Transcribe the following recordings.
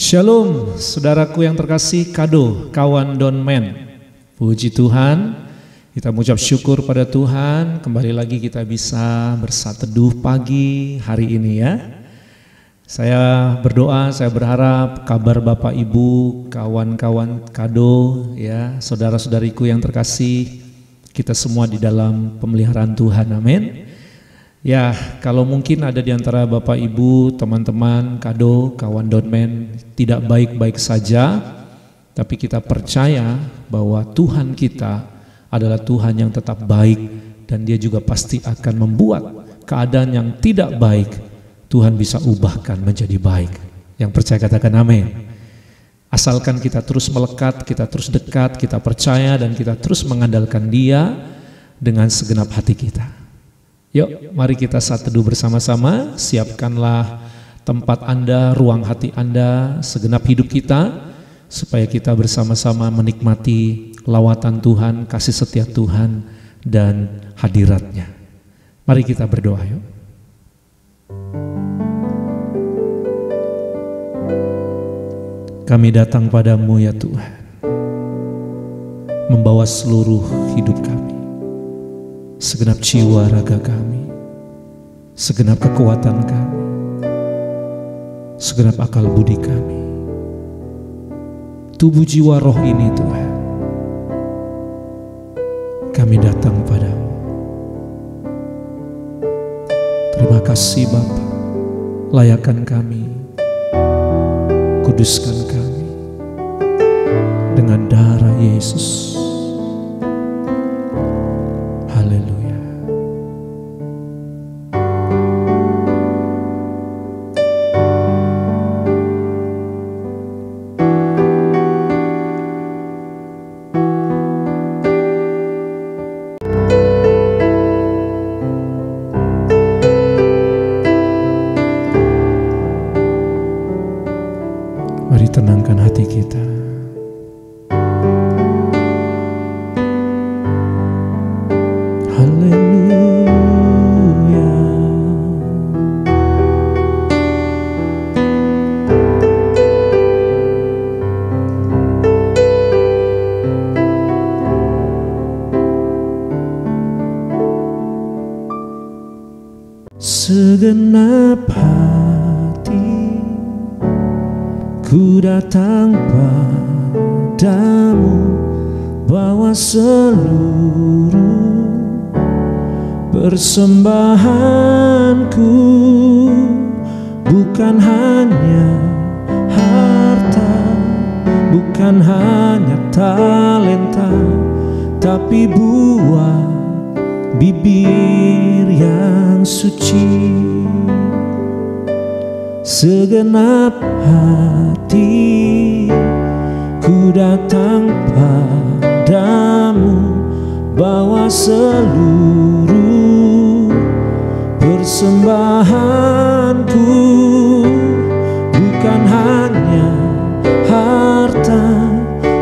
Shalom, saudaraku yang terkasih, kado, kawan Donman. Puji Tuhan, kita mengucap syukur pada Tuhan. Kembali lagi kita bisa bersatu teduh pagi hari ini ya. Saya berdoa, saya berharap kabar Bapak Ibu, kawan-kawan kado ya, saudara-saudariku yang terkasih, kita semua di dalam pemeliharaan Tuhan, amin. Ya, kalau mungkin ada di antara Bapak Ibu, teman-teman, kado, kawan Donman tidak baik-baik saja, tapi kita percaya bahwa Tuhan kita adalah Tuhan yang tetap baik dan Dia juga pasti akan membuat keadaan yang tidak baik Tuhan bisa ubahkan menjadi baik. Yang percaya katakan amin. Asalkan kita terus melekat, kita terus dekat, kita percaya dan kita terus mengandalkan Dia dengan segenap hati kita. Yuk, mari kita saat teduh bersama-sama. Siapkanlah tempat Anda, ruang hati Anda, segenap hidup kita, supaya kita bersama-sama menikmati lawatan Tuhan, kasih setia Tuhan, dan hadirat-Nya. Mari kita berdoa yuk. Kami datang padamu ya Tuhan, membawa seluruh hidup kami, segenap jiwa raga kami, segenap kekuatan kami, segenap akal budi kami, tubuh jiwa roh ini Tuhan. Kami datang padamu. Terima kasih Bapa, layakan kami, kuduskan kami dengan darah Yesus. Haleluya. Mari tenangkan hati kita. Haleluya. Segenap hati ku datang padamu, bawa seluruh persembahanku, bukan hanya harta, bukan hanya talenta, tapi buah bibir yang suci. Segenap hati ku datang padamu, bawa seluruh persembahanku, bukan hanya harta,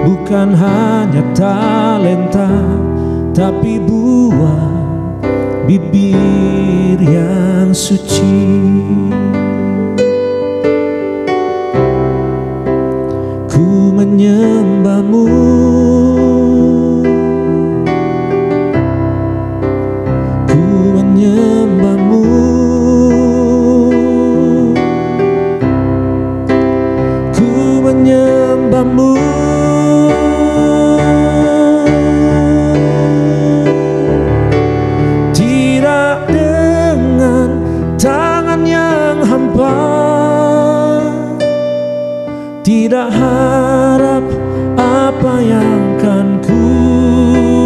bukan hanya talenta, tapi buah bibir yang suci. Ku menyembahmu, ku menyembahmu, ku menyembahmu. Tidak dengan tangan yang hampa, tidak harap apa yang kan ku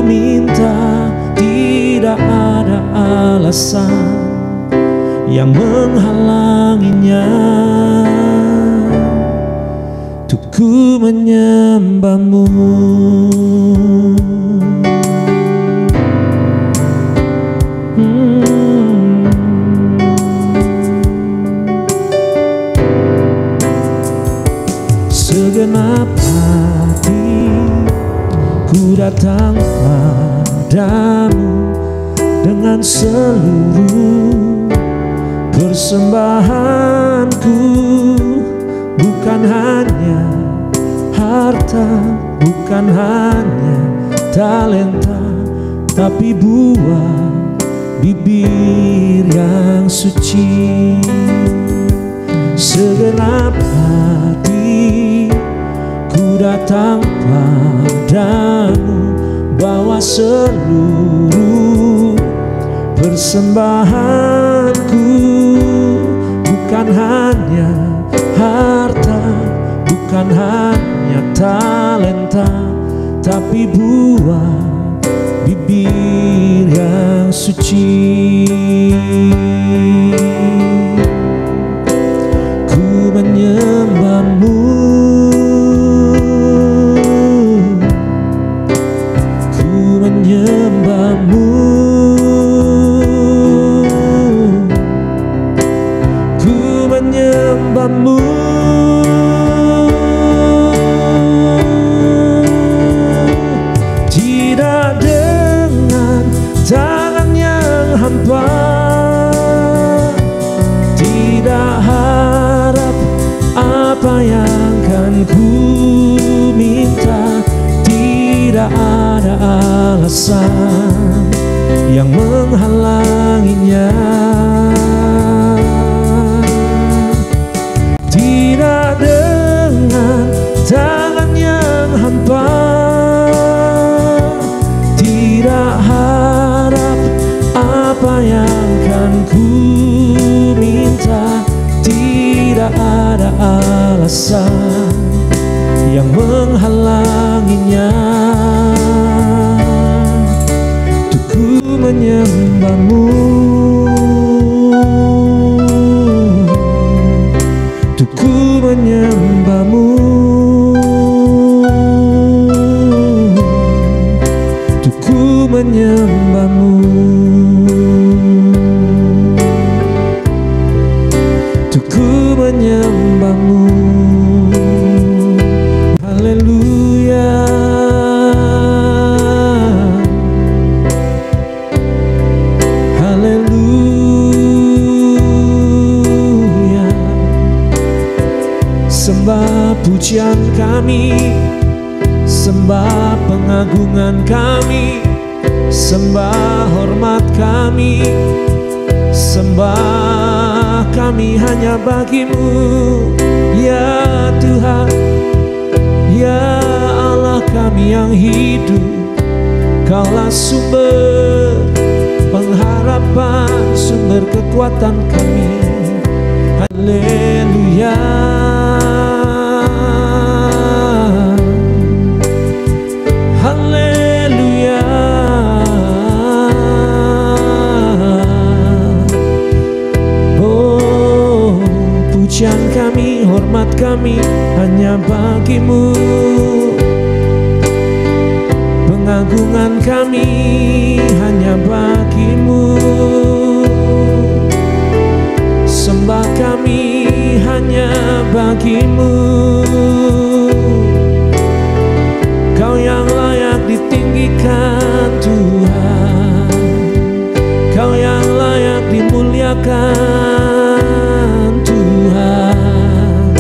minta, tidak ada alasan yang menghalanginya untuk ku menyembahmu. Segenap hati ku datang padamu dengan seluruh persembahanku, bukan hanya harta, bukan hanya talenta, tapi buah bibir yang suci. Segenap hati ku datang padamu, bawa seluruh persembahanku. Bukan hanya harta, bukan hanya talenta, tapi buah bibir yang suci. Ku menyembahmu, ku menyembahmu, ku menyembahmu. Tidak dengan tangan yang hampa, tidak harap apa yang kan ku minta. Tidak ada alasan yang menghalanginya. Tidak dengan tangan yang hampa, tidak harap apa yang kan ku minta. Tidak ada alasan yang menghalanginya. Untuk ku menyembahmu, untuk ku menyembahmu, untuk ku menyembahmu, untuk ku menyembahmu. Haleluya, haleluya. Sembah pujian kami, sembah pengagungan kami, sembah hormat kami, sembah kami hanya bagimu, ya Tuhan, ya Allah kami yang hidup. Kaulah sumber pengharapan, sumber kekuatan kami. Haleluya, haleluya. Oh, pujian kami, hormat kami hanya bagimu. Pengagungan kami hanya bagimu. Sembah kami hanya bagimu. Kau yang layak ditinggikan Tuhan, Kau yang layak dimuliakan Tuhan.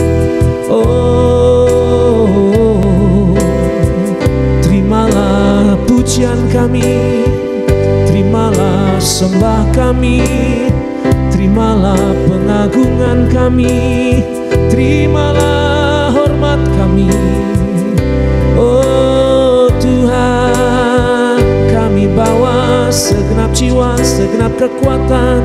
Oh, terimalah pujian kami, terimalah sembah kami, terimalah pengagungan kami, terimalah hormat kami. Oh Tuhan, kami bawa segenap jiwa, segenap kekuatan.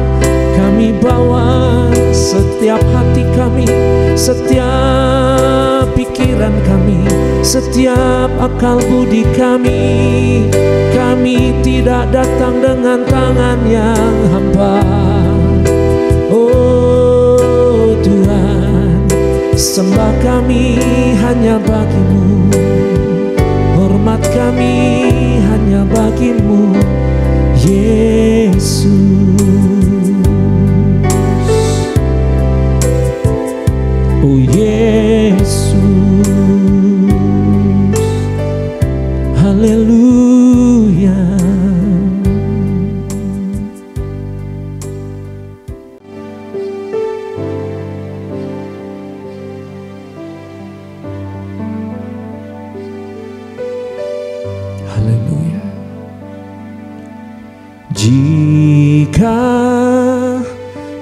Kami bawa setiap hati kami, setiap pikiran kami, setiap akal budi kami. Kami tidak datang dengan tangan yang hampa. Oh Tuhan, sembah kami hanya bagimu, hormat kami hanya bagimu, Yesus. Oh Yesus, haleluya.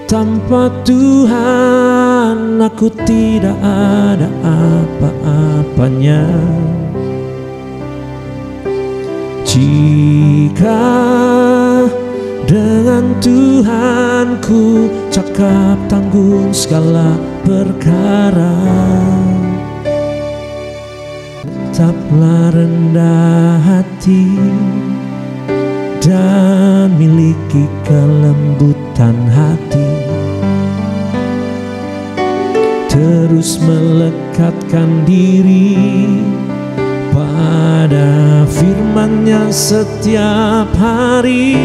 Tanpa Tuhan aku tidak ada apa-apanya. Jika dengan Tuhan ku cakap tanggung segala perkara, tetaplah rendah hati dan miliki kelembutan hati. Terus melekatkan diri pada firman-Nya setiap hari.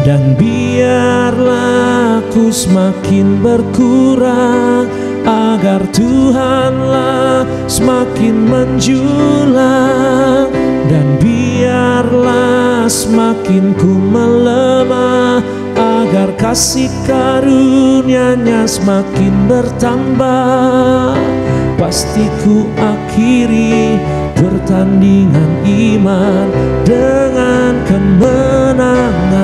Dan biarlah aku semakin berkurang, agar Tuhanlah semakin menjulang. Dan biarlah semakin ku melemah, agar kasih karunia-Nya semakin bertambah. Pasti ku akhiri pertandingan iman dengan kemenangan.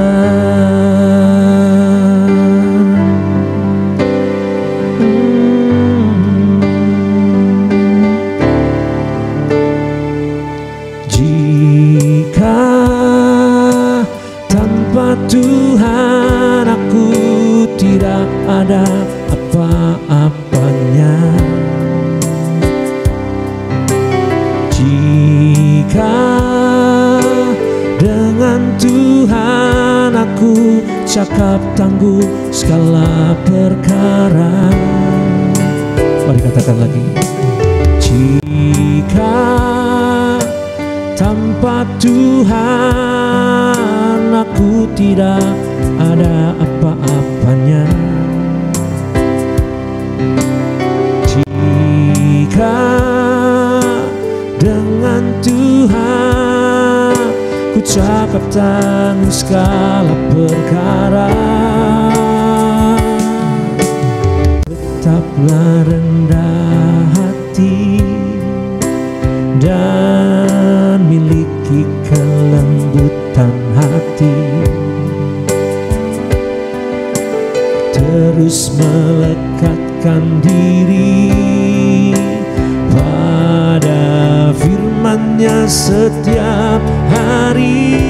Jika tanpa Tuhan aku tidak ada apa-apanya. Jika dengan Tuhan aku cakap tangguh segala perkara. Mari katakan lagi. Jika tanpa Tuhan aku tidak ada apa-apanya. Jika dengan Tuhan ku cakap tangguh segala perkara, tetaplah rendah hati dan miliki kelembutan hati. Terus melekatkan diri pada firman-Nya setiap hari.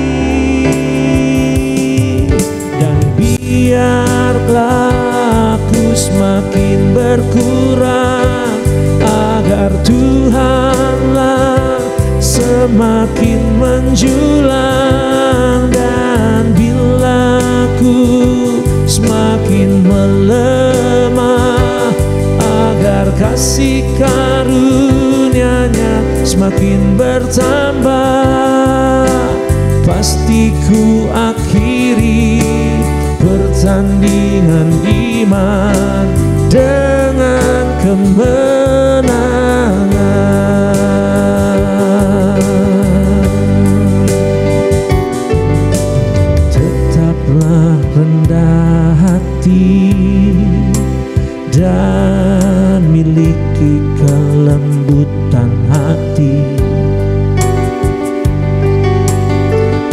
Dan biarlah aku semakin berkurang, agar Tuhanlah semakin menjulang. Dan bila aku semakin melemah, agar kasih karunia-Nya semakin bertambah. Pasti ku akhiri pertandingan iman dengan kemenangan. Tetaplah rendah hati dan miliki kelembutan hati.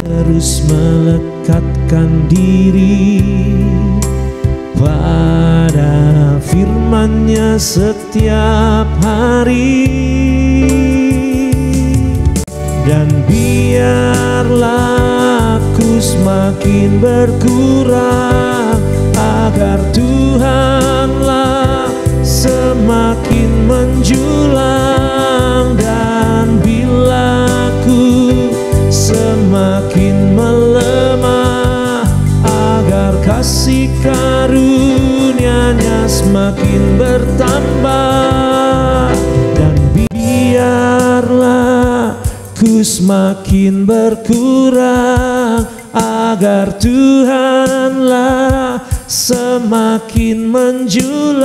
Terus melekatkan diri pada firman-Nya setiap hari. Dan biarlah aku semakin berkurang, agar Tuhanlah semakin menjulang. Dan bila aku semakin melemah, agar kasih karunia-Nya semakin bertambah. Dan biarlah ku semakin berkurang, agar Tuhanlah semakin menjulang.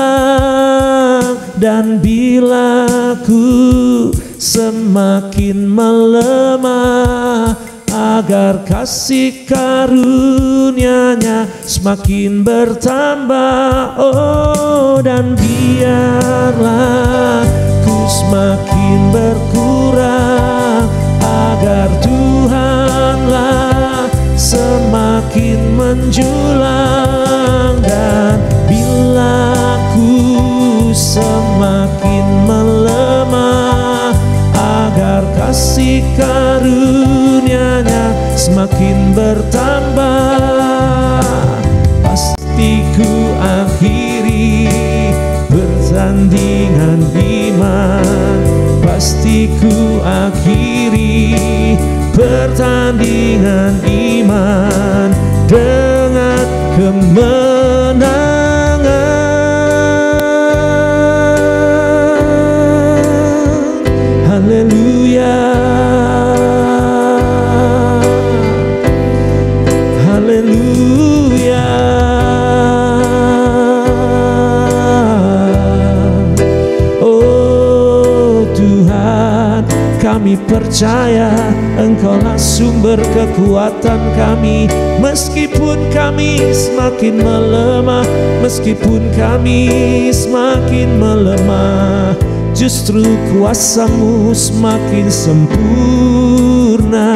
Dan bila ku semakin melemah, agar kasih karunia-Nya semakin bertambah. Oh, dan biarlah ku semakin berkurang, agar Tuhanlah semakin semakin menjulang, dan bila ku semakin melemah, agar kasih karunia-Nya semakin bertambah. Pasti ku akhiri pertandingan iman, pasti ku akhiri pertandingan iman dengan kemenangan. Haleluya, haleluya. Oh Tuhan, kami percaya Engkaulah sumber kekuatan kami. Meskipun kami semakin melemah, meskipun kami semakin melemah, justru kuasa-Mu semakin sempurna.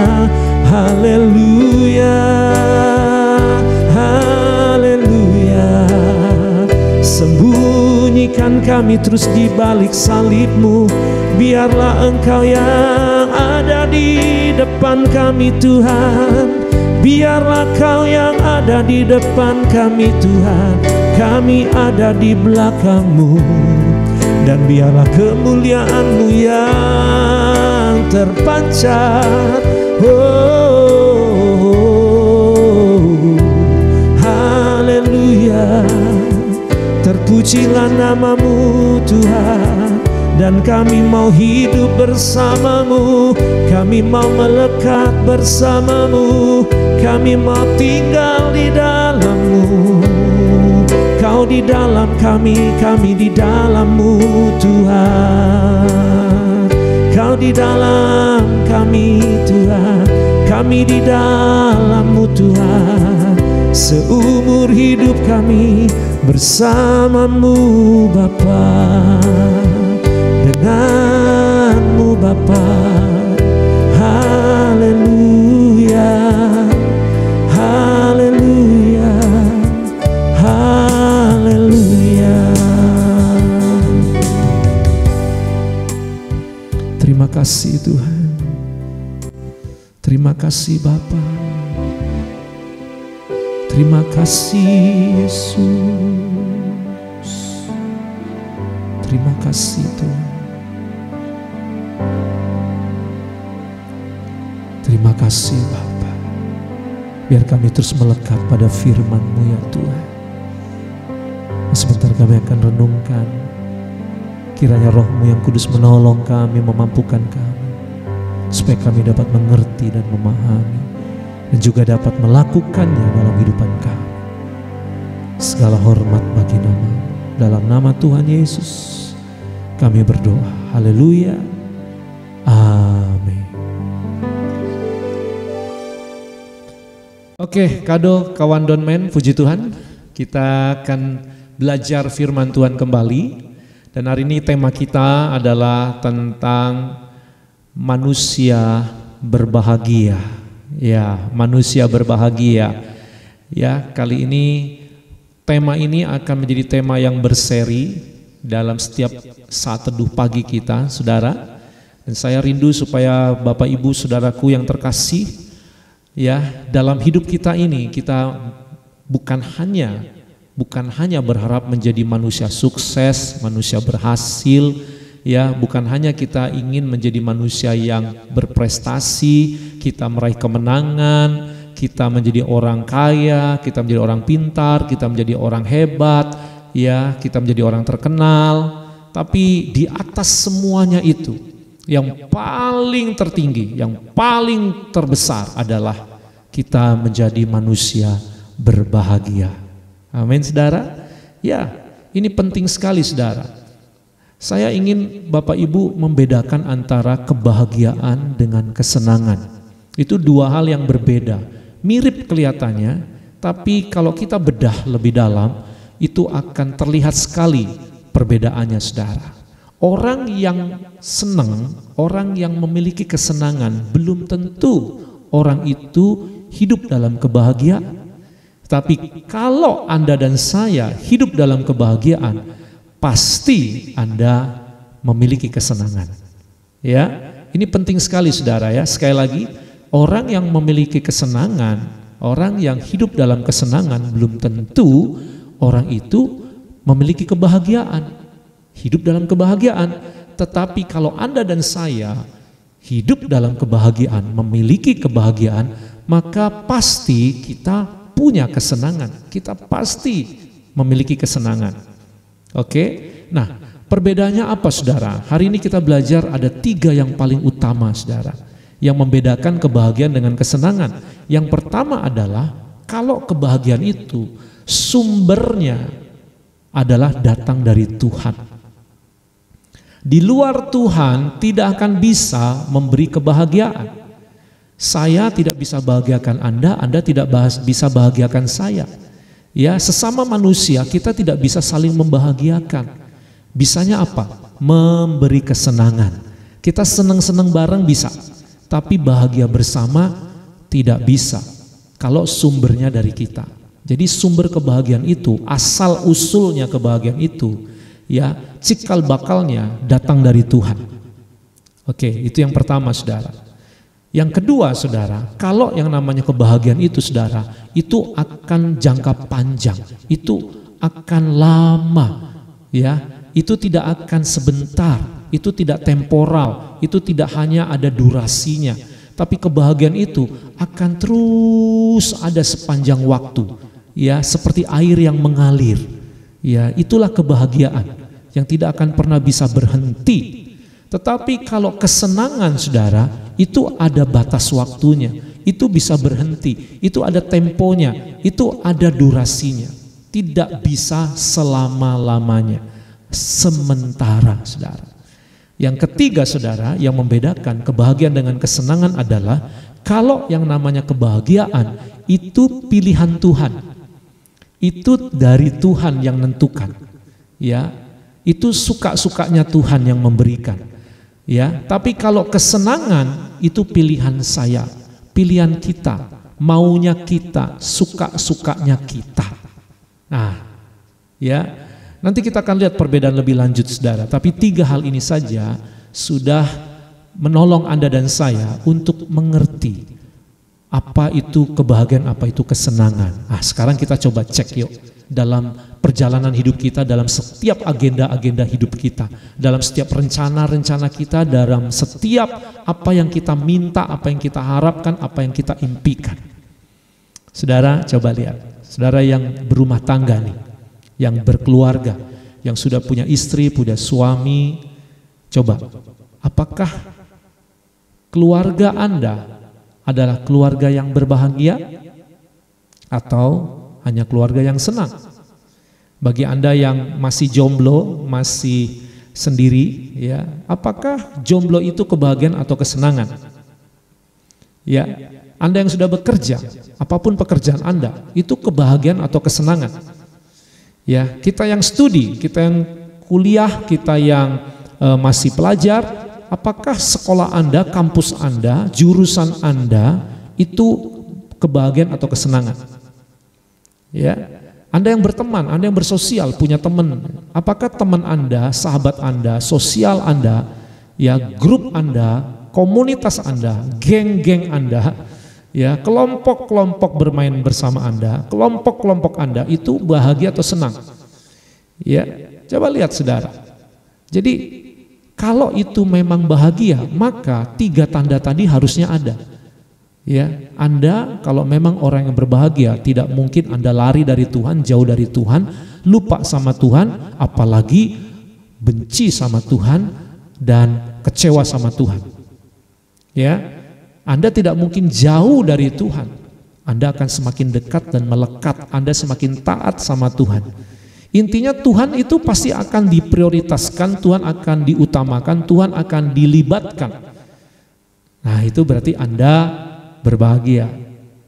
Haleluya, haleluya. Sembunyikan kami terus di balik salib-Mu, biarlah Engkau yang ada di depan kami Tuhan. Biarlah Kau yang ada di depan kami Tuhan, kami ada di belakang-Mu. Dan biarlah kemuliaan-Mu yang terpancar. Oh, haleluya. Terpujilah nama-Mu Tuhan, dan kami mau hidup bersama-Mu, kami mau melekat bersama-Mu, kami mau tinggal di dalam-Mu. Kau di dalam kami di dalam-Mu Tuhan. Kau di dalam kami Tuhan, kami di dalam-Mu Tuhan. Seumur hidup kami bersama-Mu Bapa, denganmu Bapa. Haleluya, haleluya, haleluya. Terima kasih Tuhan, terima kasih Bapa, terima kasih Yesus, terima kasih Tuhan. Terima kasih Bapa. Biar kami terus melekat pada firman-Mu ya Tuhan. Sebentar kami akan renungkan, kiranya Roh-Mu yang kudus menolong kami, memampukan kami, supaya kami dapat mengerti dan memahami, dan juga dapat melakukannya dalam kehidupan kami. Segala hormat bagi nama-Mu. Dalam nama Tuhan Yesus kami berdoa. Haleluya. Amin. Oke, Kado, kawan Donmen, puji Tuhan. Kita akan belajar firman Tuhan kembali. Dan hari ini tema kita adalah tentang manusia berbahagia. Ya, manusia berbahagia. Ya, kali ini tema ini akan menjadi tema yang berseri dalam setiap saat teduh pagi kita, saudara. Dan saya rindu supaya Bapak Ibu saudaraku yang terkasih, ya, dalam hidup kita ini kita bukan hanya berharap menjadi manusia sukses, manusia berhasil, ya, bukan hanya kita ingin menjadi manusia yang berprestasi, kita meraih kemenangan, kita menjadi orang kaya, kita menjadi orang pintar, kita menjadi orang hebat, ya, kita menjadi orang terkenal. Tapi di atas semuanya itu, yang paling tertinggi, yang paling terbesar adalah kita menjadi manusia berbahagia. Amin, saudara. Ya, ini penting sekali, saudara. Saya ingin Bapak Ibu membedakan antara kebahagiaan dengan kesenangan. Itu dua hal yang berbeda. Mirip kelihatannya, tapi kalau kita bedah lebih dalam, itu akan terlihat sekali perbedaannya, saudara. Orang yang senang, orang yang memiliki kesenangan, belum tentu orang itu hidup dalam kebahagiaan. Tetapi kalau Anda dan saya hidup dalam kebahagiaan, pasti Anda memiliki kesenangan. Ya, ini penting sekali saudara ya. Sekali lagi, orang yang memiliki kesenangan, orang yang hidup dalam kesenangan belum tentu orang itu memiliki kebahagiaan, hidup dalam kebahagiaan. Tetapi kalau Anda dan saya hidup dalam kebahagiaan, memiliki kebahagiaan, maka pasti kita punya kesenangan, kita pasti memiliki kesenangan. Oke, nah perbedaannya apa saudara? Hari ini kita belajar ada 3 yang paling utama saudara, yang membedakan kebahagiaan dengan kesenangan. Yang pertama adalah kalau kebahagiaan itu sumbernya adalah datang dari Tuhan. Di luar Tuhan tidak akan bisa memberi kebahagiaan. Saya tidak bisa bahagiakan Anda tidak bisa bahagiakan saya. Ya, sesama manusia kita tidak bisa saling membahagiakan. Bisanya apa? Memberi kesenangan. Kita senang-senang bareng bisa, tapi bahagia bersama tidak bisa kalau sumbernya dari kita. Jadi sumber kebahagiaan itu, asal usulnya kebahagiaan itu, ya, cikal bakalnya datang dari Tuhan. Oke, itu yang pertama saudara. Yang kedua saudara, kalau yang namanya kebahagiaan itu saudara, itu akan jangka panjang, itu akan lama, ya, itu tidak akan sebentar, itu tidak temporal, itu tidak hanya ada durasinya, tapi kebahagiaan itu akan terus ada sepanjang waktu, ya, seperti air yang mengalir, ya, itulah kebahagiaan yang tidak akan pernah bisa berhenti. Tetapi kalau kesenangan saudara, itu ada batas waktunya, itu bisa berhenti, itu ada temponya, itu ada durasinya, tidak bisa selama-lamanya, sementara saudara. Yang ketiga saudara, yang membedakan kebahagiaan dengan kesenangan adalah kalau yang namanya kebahagiaan itu pilihan Tuhan, itu dari Tuhan yang menentukan, ya, itu suka-sukanya Tuhan yang memberikan. Ya, tapi kalau kesenangan itu pilihan saya, pilihan kita, maunya kita, suka-sukanya kita. Nah, ya, nanti kita akan lihat perbedaan lebih lanjut saudara. Tapi 3 hal ini saja sudah menolong Anda dan saya untuk mengerti apa itu kebahagiaan, apa itu kesenangan. Nah, sekarang kita coba cek yuk dalam perjalanan hidup kita, dalam setiap agenda-agenda hidup kita, dalam setiap rencana-rencana kita, dalam setiap apa yang kita minta, apa yang kita harapkan, apa yang kita impikan. Saudara, coba lihat. Saudara yang berumah tangga nih, yang berkeluarga, yang sudah punya istri, punya suami, coba, apakah keluarga Anda adalah keluarga yang berbahagia atau hanya keluarga yang senang? Bagi Anda yang masih jomblo, masih sendiri, ya, apakah jomblo itu kebahagiaan atau kesenangan? Ya, Anda yang sudah bekerja, apapun pekerjaan Anda, itu kebahagiaan atau kesenangan? Ya, kita yang studi, kita yang kuliah, kita yang masih pelajar, apakah sekolah Anda, kampus Anda, jurusan Anda itu kebahagiaan atau kesenangan? Ya, Anda yang berteman, Anda yang bersosial, punya teman, apakah teman Anda, sahabat Anda, sosial Anda, ya, grup Anda, komunitas Anda, geng-geng Anda, ya, kelompok-kelompok bermain bersama Anda, kelompok-kelompok Anda itu bahagia atau senang? Ya, coba lihat saudara. Jadi kalau itu memang bahagia, maka 3 tanda tadi harusnya ada. Ya, Anda kalau memang orang yang berbahagia, tidak mungkin Anda lari dari Tuhan, jauh dari Tuhan, lupa sama Tuhan, apalagi benci sama Tuhan dan kecewa sama Tuhan. Ya, Anda tidak mungkin jauh dari Tuhan. Anda akan semakin dekat dan melekat, Anda semakin taat sama Tuhan. Intinya Tuhan itu pasti akan diprioritaskan, Tuhan akan diutamakan, Tuhan akan dilibatkan. Nah, itu berarti Anda berbahagia.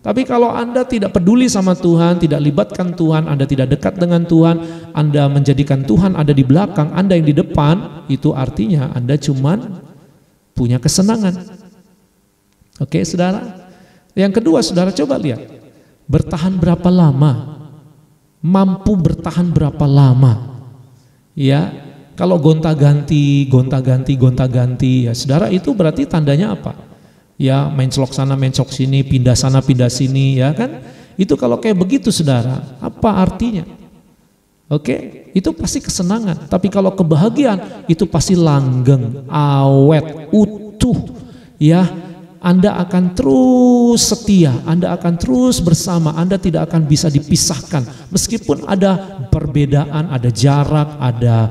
Tapi kalau Anda tidak peduli sama Tuhan, tidak libatkan Tuhan, Anda tidak dekat dengan Tuhan, Anda menjadikan Tuhan ada di belakang, Anda yang di depan, itu artinya Anda cuman punya kesenangan. Oke saudara. Yang kedua saudara, coba lihat. Bertahan berapa lama? Mampu bertahan berapa lama? Ya, kalau gonta-ganti, ya saudara, itu berarti tandanya apa? Ya, menclok sana, menclok sini, pindah sana, pindah sini, ya kan? Itu kalau kayak begitu saudara, apa artinya? Oke, itu pasti kesenangan. Tapi kalau kebahagiaan, itu pasti langgeng, awet, utuh. Ya, Anda akan terus setia, Anda akan terus bersama, Anda tidak akan bisa dipisahkan. Meskipun ada perbedaan, ada jarak, ada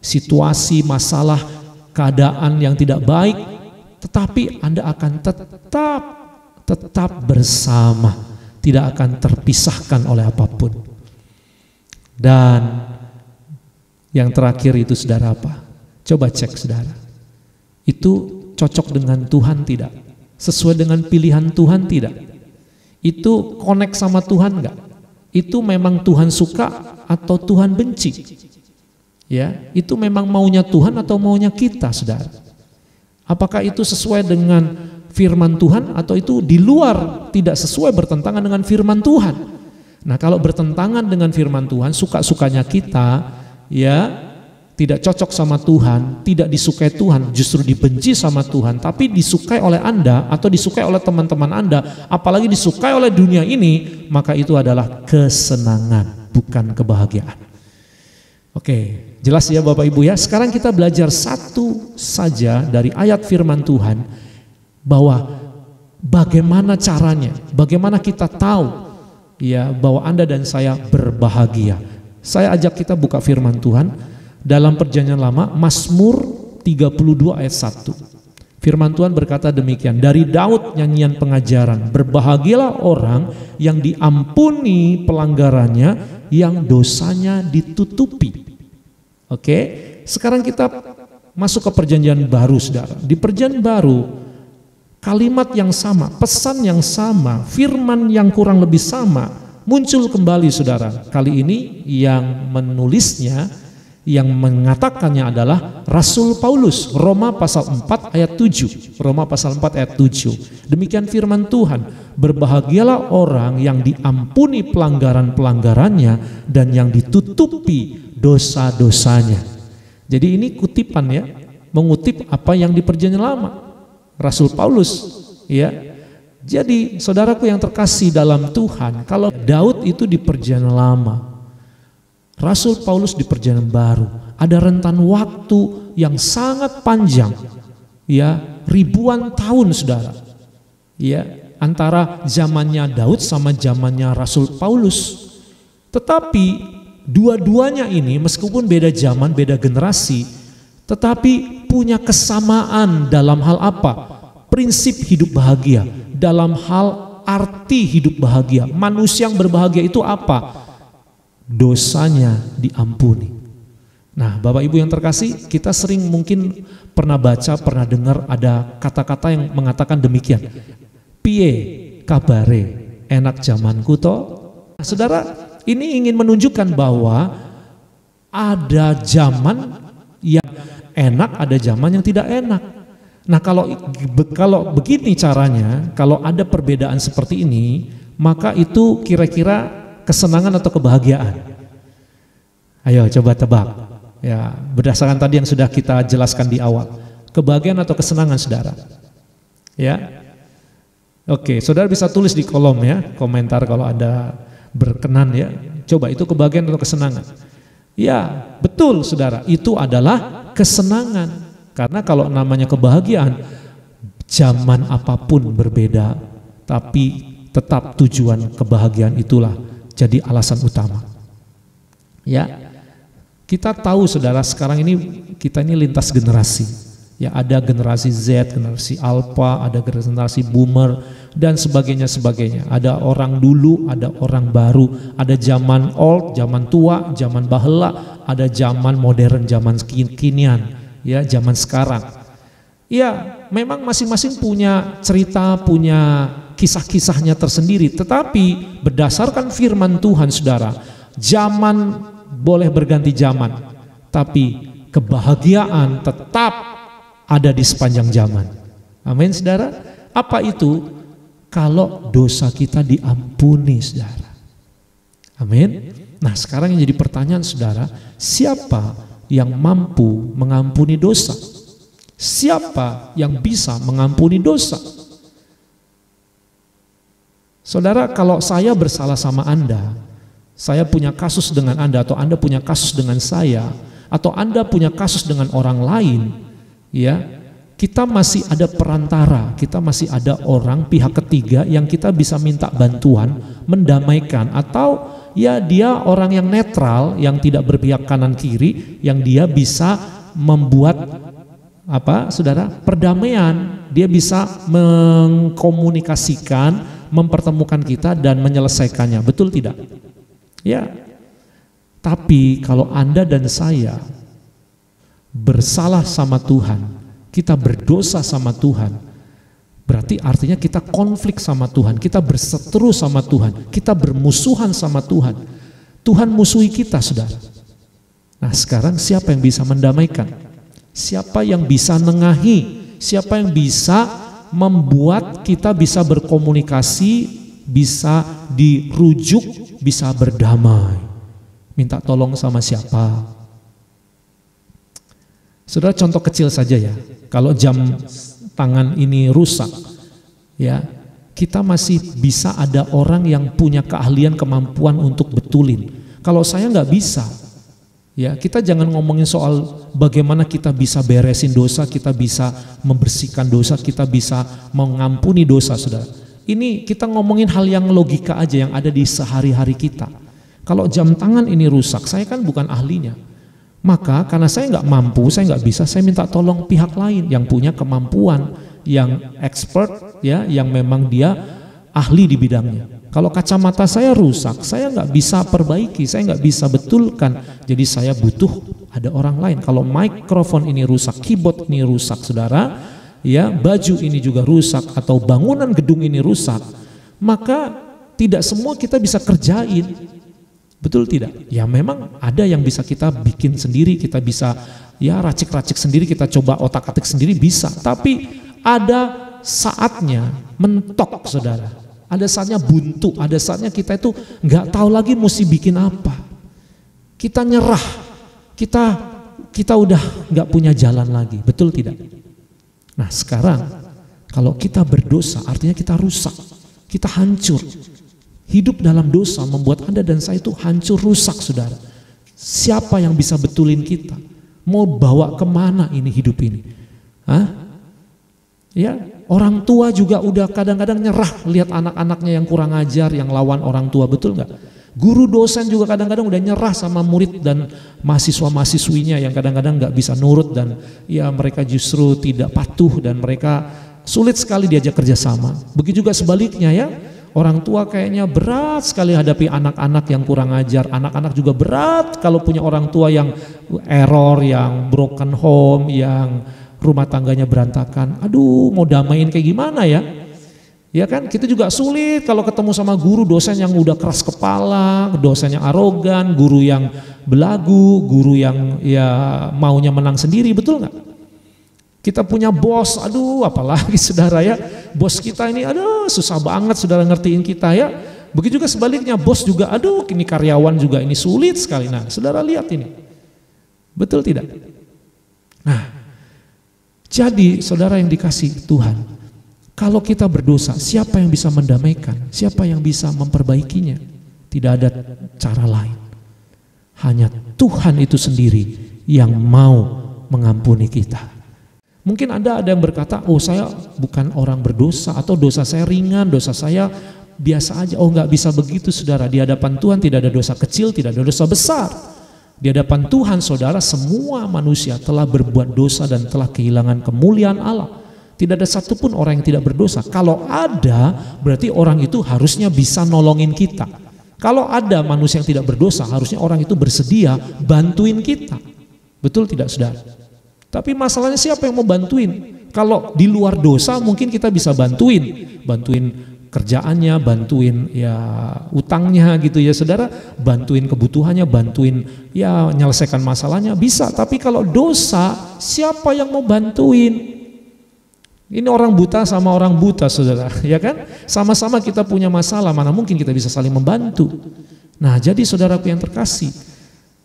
situasi, masalah, keadaan yang tidak baik, tetapi Anda akan tetap bersama, tidak akan terpisahkan oleh apapun. Dan yang terakhir itu saudara apa? Coba cek saudara. Itu cocok dengan Tuhan tidak? Sesuai dengan pilihan Tuhan tidak? Itu connect sama Tuhan enggak? Itu memang Tuhan suka atau Tuhan benci? Ya, itu memang maunya Tuhan atau maunya kita, saudara? Apakah itu sesuai dengan firman Tuhan atau itu di luar, tidak sesuai, bertentangan dengan firman Tuhan? Nah, kalau bertentangan dengan firman Tuhan, suka-sukanya kita, ya tidak cocok sama Tuhan, tidak disukai Tuhan, justru dibenci sama Tuhan, tapi disukai oleh Anda atau disukai oleh teman-teman Anda, apalagi disukai oleh dunia ini, maka itu adalah kesenangan, bukan kebahagiaan. Oke, jelas ya Bapak Ibu ya. Sekarang kita belajar satu saja dari ayat firman Tuhan, bahwa bagaimana caranya, bagaimana kita tahu ya bahwa Anda dan saya berbahagia. Saya ajak kita buka firman Tuhan dalam Perjanjian Lama, Mazmur 32 ayat 1. Firman Tuhan berkata demikian, dari Daud nyanyian pengajaran, berbahagialah orang yang diampuni pelanggarannya, yang dosanya ditutupi. Oke, sekarang kita masuk ke Perjanjian Baru, saudara. Di Perjanjian Baru, kalimat yang sama, pesan yang sama, firman yang kurang lebih sama muncul kembali, saudara. Kali ini yang menulisnya, yang mengatakannya adalah Rasul Paulus. Roma pasal 4 ayat 7. Roma pasal 4 ayat 7. Demikian firman Tuhan, berbahagialah orang yang diampuni pelanggaran-pelanggarannya dan yang ditutupi dosa-dosanya. Jadi ini kutipan ya, mengutip apa yang di Perjanjian Lama. Rasul Paulus, ya. Jadi saudaraku yang terkasih dalam Tuhan, kalau Daud itu di Perjanjian Lama, Rasul Paulus di Perjanjian Baru, ada rentan waktu yang sangat panjang, ya, ribuan tahun, saudara, ya, antara zamannya Daud sama zamannya Rasul Paulus. Tetapi dua-duanya ini meskipun beda zaman, beda generasi, tetapi punya kesamaan dalam hal apa? Prinsip hidup bahagia, dalam hal arti hidup bahagia. Manusia yang berbahagia itu apa? Dosanya diampuni. Nah, Bapak Ibu yang terkasih, kita sering mungkin pernah baca, pernah dengar ada kata-kata yang mengatakan demikian. Piye kabare, enak zamanku toh? Nah, saudara, ini ingin menunjukkan bahwa ada zaman yang enak, ada zaman yang tidak enak. Nah, kalau begini caranya, kalau ada perbedaan seperti ini, maka itu kira-kira kesenangan atau kebahagiaan? Ayo coba tebak. Ya, berdasarkan tadi yang sudah kita jelaskan di awal. Kebahagiaan atau kesenangan, saudara? Ya. Oke, saudara bisa tulis di kolom ya, komentar kalau Anda berkenan ya. Coba itu kebahagiaan atau kesenangan? Ya, betul saudara, itu adalah kesenangan. Karena kalau namanya kebahagiaan, zaman apapun berbeda, tapi tetap tujuan kebahagiaan itulah jadi alasan utama. Ya, kita tahu saudara, sekarang ini kita ini lintas generasi. Ya, ada generasi Z, generasi Alpha, ada generasi Boomer dan sebagainya. Ada orang dulu, ada orang baru, ada zaman old, zaman tua, zaman bahela, ada zaman modern, zaman kekinian, ya, zaman sekarang. Ya, memang masing-masing punya cerita, punya kisah-kisahnya tersendiri. Tetapi berdasarkan firman Tuhan, saudara, zaman boleh berganti zaman, tapi kebahagiaan tetap ada di sepanjang zaman. Amin, saudara. Apa itu? kalau dosa kita diampuni, saudara. Amin. Nah, sekarang yang jadi pertanyaan, saudara, siapa yang mampu mengampuni dosa? Siapa yang bisa mengampuni dosa? Saudara, kalau saya bersalah sama Anda, saya punya kasus dengan Anda, atau Anda punya kasus dengan saya, atau Anda punya kasus dengan orang lain, ya, kita masih ada perantara, kita masih ada orang pihak ketiga yang kita bisa minta bantuan mendamaikan, atau ya dia orang yang netral, yang tidak berpihak kanan kiri, yang dia bisa membuat apa, saudara, perdamaian. Dia bisa mengkomunikasikan, mempertemukan kita dan menyelesaikannya, betul tidak? Ya. Tapi kalau Anda dan saya bersalah sama Tuhan, kita berdosa sama Tuhan, berarti artinya kita konflik sama Tuhan, kita berseteru sama Tuhan, kita bermusuhan sama Tuhan. Tuhan musuhi kita, saudara. Nah, sekarang siapa yang bisa mendamaikan? Siapa yang bisa nengahi? Siapa yang bisa membuat kita bisa berkomunikasi, bisa dirujuk, bisa berdamai? Minta tolong sama siapa? Saudara, contoh kecil saja ya. Kalau jam tangan ini rusak, ya, kita masih bisa ada orang yang punya keahlian, kemampuan untuk betulin. Kalau saya nggak bisa, ya, kita jangan ngomongin soal bagaimana kita bisa beresin dosa, kita bisa membersihkan dosa, kita bisa mengampuni dosa, saudara. Ini kita ngomongin hal yang logika aja yang ada di sehari-hari kita. Kalau jam tangan ini rusak, saya kan bukan ahlinya. Maka karena saya nggak mampu, saya nggak bisa, saya minta tolong pihak lain yang punya kemampuan, yang expert, ya, yang memang dia ahli di bidangnya. Kalau kacamata saya rusak, saya nggak bisa perbaiki, saya nggak bisa betulkan. Jadi saya butuh ada orang lain. Kalau mikrofon ini rusak, keyboard ini rusak, saudara, ya, baju ini juga rusak, atau bangunan gedung ini rusak, maka tidak semua kita bisa kerjain. Betul tidak? Ya memang ada yang bisa kita bikin sendiri, kita bisa ya racik-racik sendiri, kita coba otak-atik sendiri bisa. Tapi ada saatnya mentok, saudara. Ada saatnya buntu, ada saatnya kita itu nggak tahu lagi mesti bikin apa. Kita nyerah, kita udah nggak punya jalan lagi. Betul tidak? Nah, sekarang kalau kita berdosa artinya kita rusak, kita hancur. Hidup dalam dosa membuat Anda dan saya itu hancur, rusak, saudara. Siapa yang bisa betulin kita? Mau bawa kemana ini hidup ini? Hah? Ya, orang tua juga udah kadang-kadang nyerah lihat anak-anaknya yang kurang ajar, yang lawan orang tua, betul nggak? Guru dosen juga kadang-kadang udah nyerah sama murid dan mahasiswa-mahasiswinya yang kadang-kadang nggak bisa nurut, dan ya mereka justru tidak patuh dan mereka sulit sekali diajak kerjasama. Begitu juga sebaliknya, ya. Orang tua kayaknya berat sekali hadapi anak-anak yang kurang ajar. Anak-anak juga berat kalau punya orang tua yang error, yang broken home, yang rumah tangganya berantakan. Aduh, mau damain kayak gimana ya? Ya kan, kita juga sulit kalau ketemu sama guru dosen yang udah keras kepala, dosen yang arogan, guru yang belagu, guru yang ya maunya menang sendiri, betul nggak? Kita punya bos, aduh apalagi saudara ya, bos kita ini aduh susah banget saudara ngertiin kita ya. Begitu juga sebaliknya, bos juga aduh ini karyawan juga ini sulit sekali. Nah, saudara lihat ini, betul tidak? Nah, jadi saudara yang dikasih Tuhan, kalau kita berdosa, siapa yang bisa mendamaikan? Siapa yang bisa memperbaikinya? Tidak ada cara lain. Hanya Tuhan itu sendiri yang mau mengampuni kita. Mungkin ada yang berkata, oh saya bukan orang berdosa, atau dosa saya ringan, dosa saya biasa aja. Oh nggak bisa begitu, saudara. Di hadapan Tuhan tidak ada dosa kecil, tidak ada dosa besar. Di hadapan Tuhan, saudara, semua manusia telah berbuat dosa dan telah kehilangan kemuliaan Allah. Tidak ada satupun orang yang tidak berdosa. Kalau ada, berarti orang itu harusnya bisa nolongin kita. Kalau ada manusia yang tidak berdosa, harusnya orang itu bersedia bantuin kita. Betul tidak, saudara? Tapi masalahnya siapa yang mau bantuin? Kalau di luar dosa mungkin kita bisa bantuin kerjaannya, bantuin ya utangnya gitu ya saudara, bantuin kebutuhannya, bantuin ya menyelesaikan masalahnya bisa. Tapi kalau dosa, siapa yang mau bantuin? Ini orang buta sama orang buta, saudara, ya kan? Sama-sama kita punya masalah, mana mungkin kita bisa saling membantu. Nah, jadi saudaraku yang terkasih,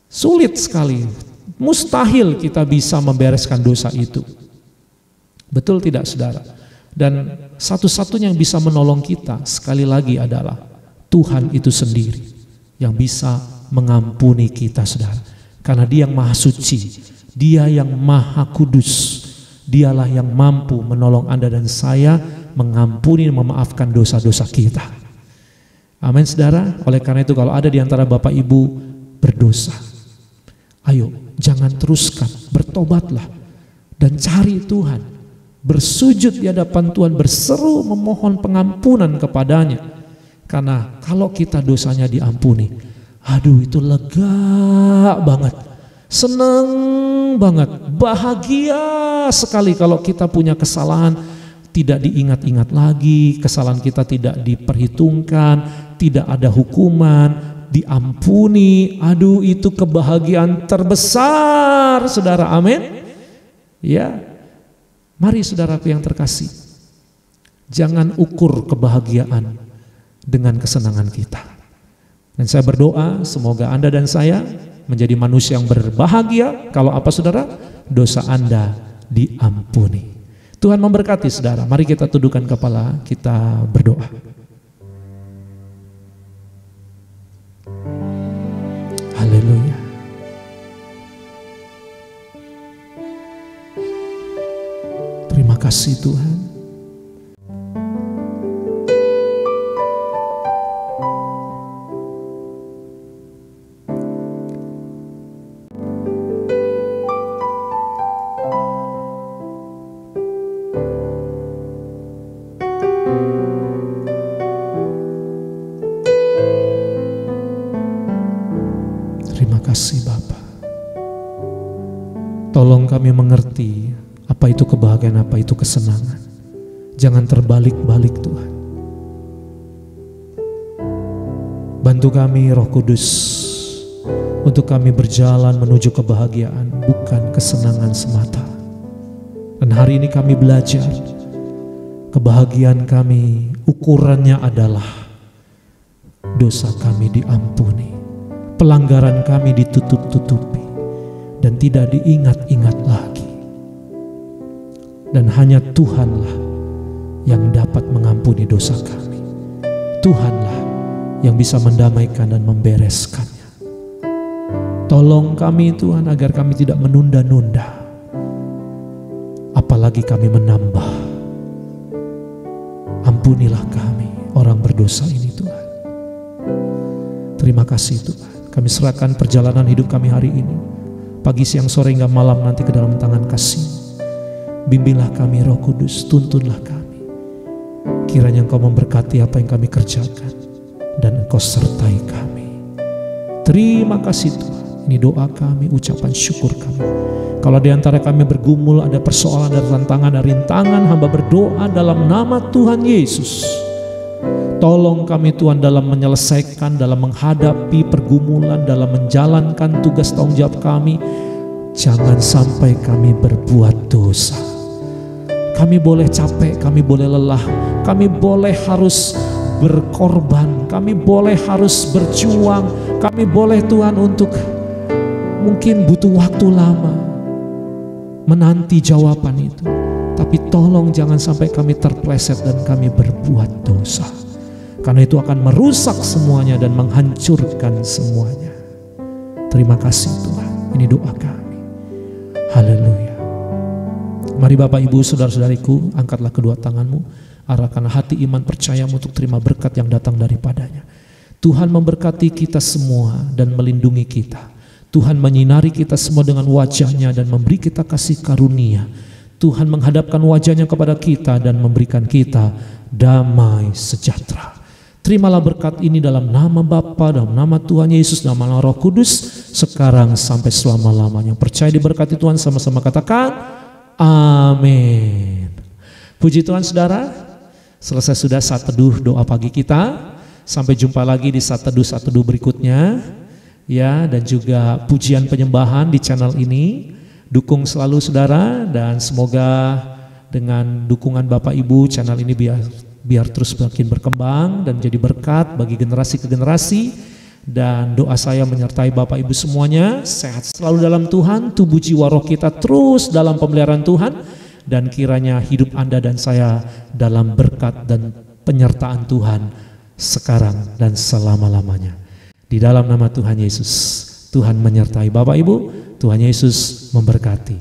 sulit sekali, mustahil kita bisa membereskan dosa itu. Betul tidak, saudara? Dan satu-satunya yang bisa menolong kita sekali lagi adalah Tuhan itu sendiri yang bisa mengampuni kita, saudara. Karena Dia yang maha suci, Dia yang maha kudus, Dialah yang mampu menolong Anda dan saya mengampuni, memaafkan dosa-dosa kita. Amin, saudara. Oleh karena itu kalau ada di antara Bapak Ibu berdosa, ayo jangan teruskan, bertobatlah dan cari Tuhan, bersujud di hadapan Tuhan, berseru memohon pengampunan kepadanya. Karena kalau kita dosanya diampuni, aduh itu lega banget, seneng banget, bahagia sekali kalau kita punya kesalahan tidak diingat-ingat lagi, kesalahan kita tidak diperhitungkan, tidak ada hukuman, diampuni. Aduh itu kebahagiaan terbesar, saudara. Amin. Ya, mari saudaraku yang terkasih, jangan ukur kebahagiaan dengan kesenangan kita. Dan saya berdoa semoga Anda dan saya menjadi manusia yang berbahagia kalau apa, saudara? Dosa Anda diampuni. Tuhan memberkati, saudara. Mari kita tundukkan kepala, kita berdoa. Haleluya. Terima kasih Tuhan. Kasih Bapa, tolong kami mengerti apa itu kebahagiaan, apa itu kesenangan. Jangan terbalik-balik Tuhan. Bantu kami Roh Kudus untuk kami berjalan menuju kebahagiaan, bukan kesenangan semata. Dan hari ini kami belajar kebahagiaan kami ukurannya adalah dosa kami diampuni, pelanggaran kami ditutup-tutupi dan tidak diingat-ingat lagi. Dan hanya Tuhanlah yang dapat mengampuni dosa kami. Tuhanlah yang bisa mendamaikan dan membereskannya. Tolong kami Tuhan agar kami tidak menunda-nunda, apalagi kami menambah. Ampunilah kami orang berdosa ini Tuhan. Terima kasih Tuhan. Kami serahkan perjalanan hidup kami hari ini, pagi, siang, sore, hingga malam nanti ke dalam tangan kasih. Bimbinglah kami Roh Kudus, tuntunlah kami. Kiranya Engkau memberkati apa yang kami kerjakan dan Engkau sertai kami. Terima kasih Tuhan. Ini doa kami, ucapan syukur kami. Kalau di antara kami bergumul, ada persoalan, ada tantangan, ada rintangan, hamba berdoa dalam nama Tuhan Yesus. Tolong kami Tuhan dalam menyelesaikan, dalam menghadapi pergumulan, dalam menjalankan tugas tanggung jawab kami. Jangan sampai kami berbuat dosa. Kami boleh capek, kami boleh lelah, kami boleh harus berkorban, kami boleh harus berjuang, kami boleh Tuhan untuk mungkin butuh waktu lama menanti jawaban itu. Tapi tolong jangan sampai kami terpleset dan kami berbuat dosa. Karena itu akan merusak semuanya dan menghancurkan semuanya. Terima kasih Tuhan. Ini doa kami. Haleluya. Mari Bapak Ibu saudara-saudariku, angkatlah kedua tanganmu, arahkan hati iman percayamu untuk terima berkat yang datang daripadanya. Tuhan memberkati kita semua dan melindungi kita. Tuhan menyinari kita semua dengan wajahnya dan memberi kita kasih karunia. Tuhan menghadapkan wajahnya kepada kita dan memberikan kita damai sejahtera. Terimalah berkat ini dalam nama Bapa, dalam nama Tuhan Yesus, dalam nama Roh Kudus, sekarang sampai selama-lamanya. Percaya diberkati Tuhan, sama-sama katakan amin. Puji Tuhan saudara, selesai sudah saat teduh doa pagi kita. Sampai jumpa lagi di saat teduh berikutnya. Ya, dan juga pujian penyembahan di channel ini. Dukung selalu saudara dan semoga dengan dukungan Bapak Ibu, channel ini biar terus makin berkembang dan jadi berkat bagi generasi ke generasi. Dan doa saya menyertai Bapak Ibu semuanya, sehat selalu dalam Tuhan, tubuh jiwa roh kita terus dalam pemeliharaan Tuhan, dan kiranya hidup Anda dan saya dalam berkat dan penyertaan Tuhan sekarang dan selama-lamanya. Di dalam nama Tuhan Yesus, Tuhan menyertai Bapak Ibu, Tuhan Yesus memberkati.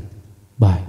Bye.